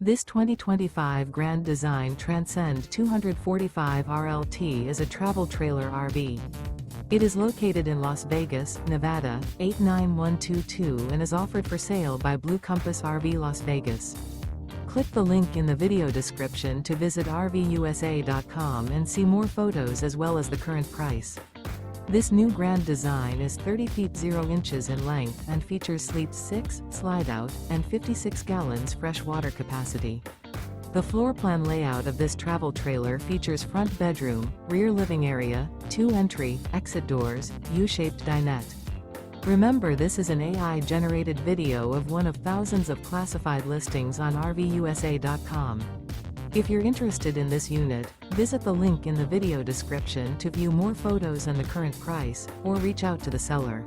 This 2025 Grand Design Transcend 245 RLT is a travel trailer RV. It is located in Las Vegas, Nevada, 89122 and is offered for sale by Blue Compass RV Las Vegas. Click the link in the video description to visit RVUSA.com and see more photos as well as the current price. This new Grand Design is 30 feet 0 inches in length and features sleeps 6, slide-out, and 56 gallons fresh water capacity. The floor plan layout of this travel trailer features front bedroom, rear living area, 2 entry, exit doors, U-shaped dinette. Remember, this is an AI-generated video of one of thousands of classified listings on RVUSA.com. If you're interested in this unit, visit the link in the video description to view more photos and the current price, or reach out to the seller.